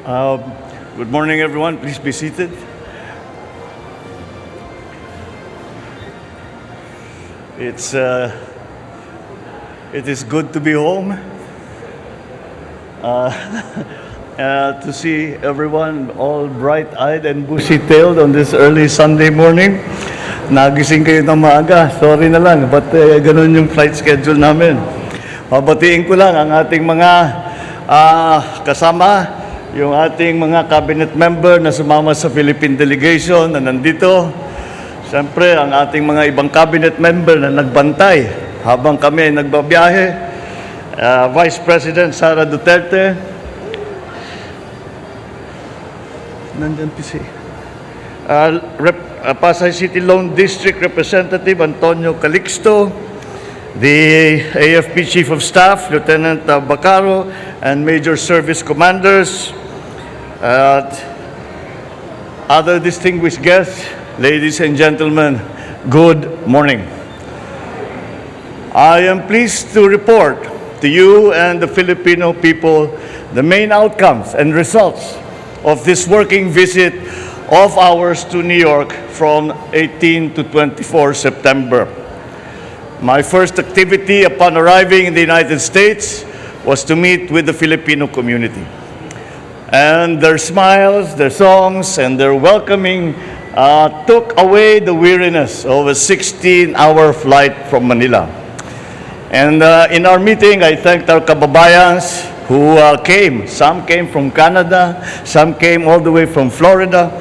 Uh, Good morning, everyone. Please be seated. It is good to be home, to see everyone all bright-eyed and bushy-tailed on this early Sunday morning. Nagising kayo ng maaga. Sorry na lang, but ganun yung flight schedule namin. Babatiin ko lang ang ating mga kasama, yung ating mga cabinet member na sumama sa Philippine delegation na nandito. Siyempre, ang ating mga ibang cabinet member na nagbantay habang kami nagbabiyahe. Vice President Sara Duterte. Nandyan PC. Pasay City Lone District Representative Antonio Calixto. The AFP Chief of Staff, Lieutenant Bacaro, and Major Service Commanders, other distinguished guests, ladies and gentlemen, good morning. I am pleased to report to you and the Filipino people the main outcomes and results of this working visit of ours to New York from 18 to 24 September. My first activity upon arriving in the United States was to meet with the Filipino community. And their smiles, their songs, and their welcoming took away the weariness of a 16-hour flight from Manila. And in our meeting, I thanked our kababayans who came. Some came from Canada, some came all the way from Florida.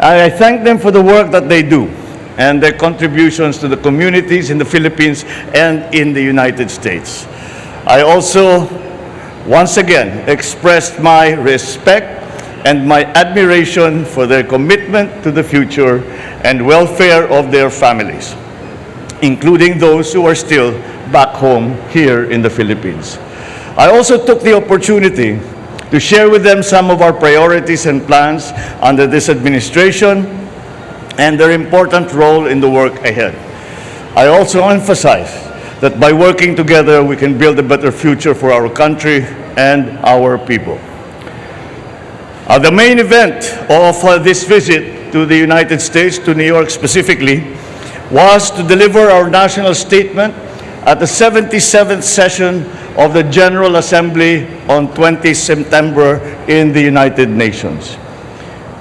I thank them for the work that they do and their contributions to the communities in the Philippines and in the United States. I also, once again, expressed my respect and my admiration for their commitment to the future and welfare of their families, including those who are still back home here in the Philippines. I also took the opportunity to share with them some of our priorities and plans under this administration and their important role in the work ahead. I also emphasize that by working together, we can build a better future for our country and our people. The main event of this visit to the United States, to New York specifically, was to deliver our national statement at the 77th session of the General Assembly on 20 September in the United Nations.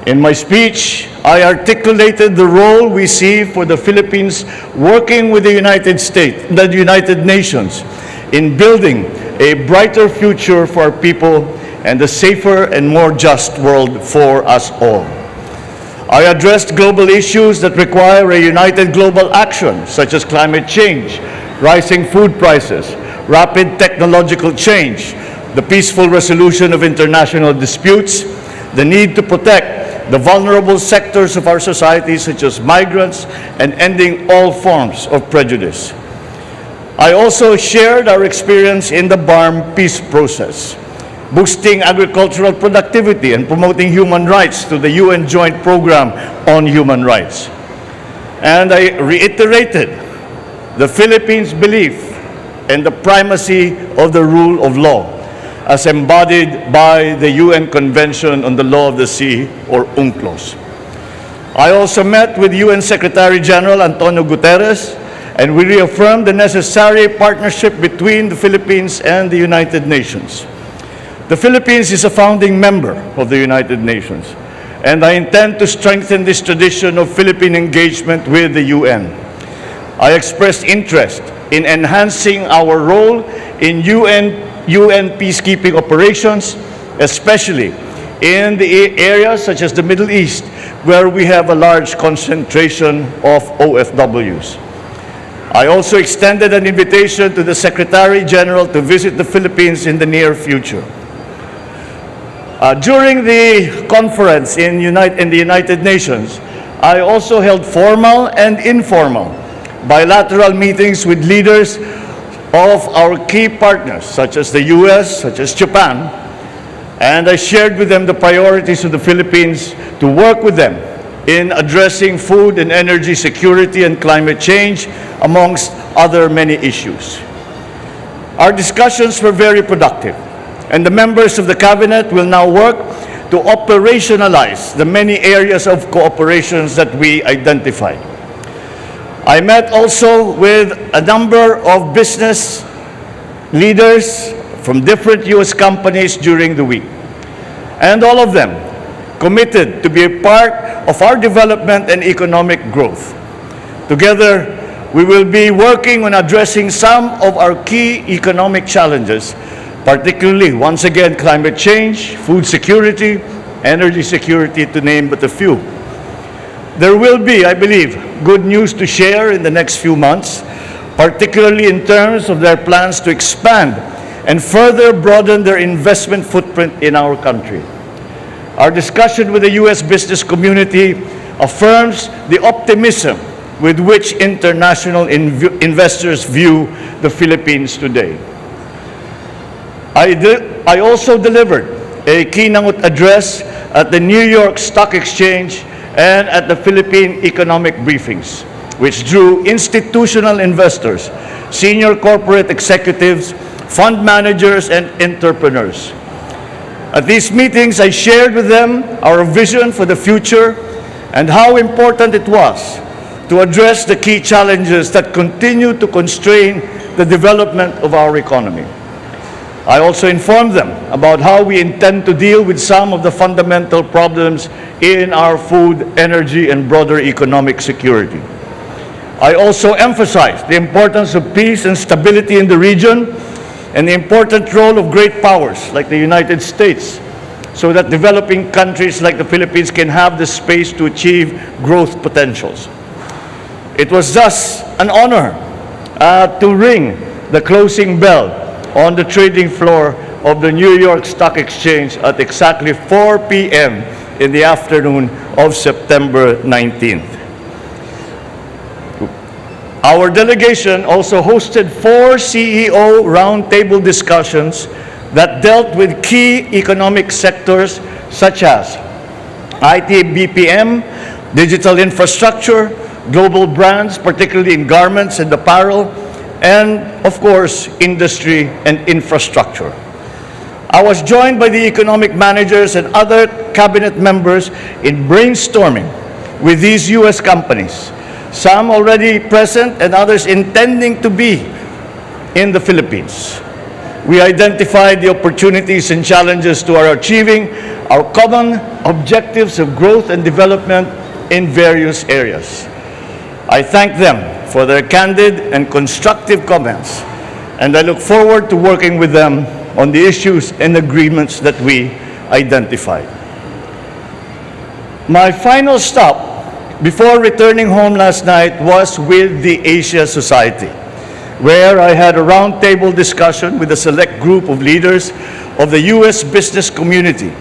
In my speech, I articulated the role we see for the Philippines working with the United Nations in building a brighter future for our people and a safer and more just world for us all. I addressed global issues that require a united global action, such as climate change, rising food prices, rapid technological change, the peaceful resolution of international disputes, the need to protect the vulnerable sectors of our society, such as migrants, and ending all forms of prejudice. I also shared our experience in the BARM peace process, boosting agricultural productivity and promoting human rights through the UN Joint Program on Human Rights. And I reiterated the Philippines' belief in the primacy of the rule of law, as embodied by the UN Convention on the Law of the Sea, or UNCLOS. I also met with UN Secretary General Antonio Guterres, and we reaffirmed the necessary partnership between the Philippines and the United Nations. The Philippines is a founding member of the United Nations, and I intend to strengthen this tradition of Philippine engagement with the UN. I expressed interest in enhancing our role in UN peacekeeping operations, especially in the areas such as the Middle East, where we have a large concentration of OFWs. I also extended an invitation to the Secretary General to visit the Philippines in the near future. During the conference in the United Nations, I also held formal and informal bilateral meetings with leaders of our key partners, such as the US, such as Japan, and I shared with them the priorities of the Philippines to work with them in addressing food and energy security and climate change, amongst other many issues. Our discussions were very productive, and the members of the Cabinet will now work to operationalize the many areas of cooperations that we identified. I met also with a number of business leaders from different U.S. companies during the week, and all of them committed to be a part of our development and economic growth. Together, we will be working on addressing some of our key economic challenges, particularly, once again, climate change, food security, energy security, to name but a few. There will be, I believe, good news to share in the next few months, particularly in terms of their plans to expand and further broaden their investment footprint in our country. Our discussion with the U.S. business community affirms the optimism with which international investors view the Philippines today. I also delivered a keynote address at the New York Stock Exchange and at the Philippine economic briefings, which drew institutional investors, senior corporate executives, fund managers, and entrepreneurs. At these meetings, I shared with them our vision for the future and how important it was to address the key challenges that continue to constrain the development of our economy. I also informed them about how we intend to deal with some of the fundamental problems in our food, energy, and broader economic security. I also emphasized the importance of peace and stability in the region and the important role of great powers like the United States, so that developing countries like the Philippines can have the space to achieve growth potentials. It was thus an honor to ring the closing bell on the trading floor of the New York Stock Exchange at exactly 4 p.m. in the afternoon of September 19th. Our delegation also hosted 4 CEO roundtable discussions that dealt with key economic sectors such as IT BPM, digital infrastructure, global brands, particularly in garments and apparel, and, of course, industry and infrastructure. I was joined by the economic managers and other cabinet members in brainstorming with these U.S. companies, some already present and others intending to be in the Philippines. We identified the opportunities and challenges to our achieving our common objectives of growth and development in various areas. I thank them for their candid and constructive comments, and I look forward to working with them on the issues and agreements that we identified. My final stop before returning home last night was with the Asia Society, where I had a roundtable discussion with a select group of leaders of the U.S. business community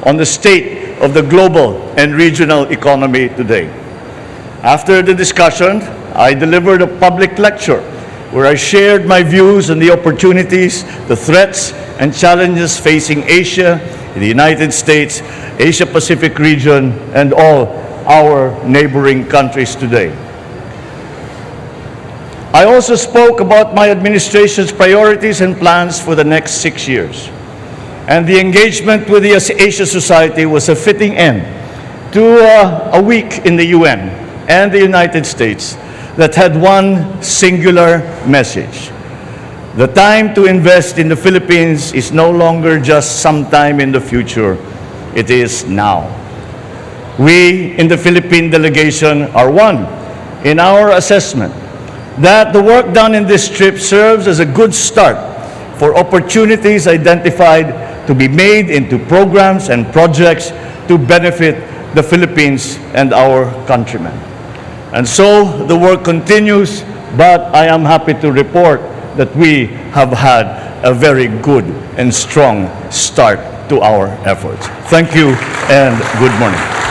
on the state of the global and regional economy today. After the discussion, I delivered a public lecture where I shared my views on the opportunities, the threats, and challenges facing Asia, the United States, Asia-Pacific region, and all our neighboring countries today. I also spoke about my administration's priorities and plans for the next 6 years. And the engagement with the Asia Society was a fitting end to a week in the UN and the United States that had one singular message. The time to invest in the Philippines is no longer just sometime in the future, it is now. We in the Philippine delegation are one in our assessment that the work done in this trip serves as a good start for opportunities identified to be made into programs and projects to benefit the Philippines and our countrymen. And so the work continues, but I am happy to report that we have had a very good and strong start to our efforts. Thank you and good morning.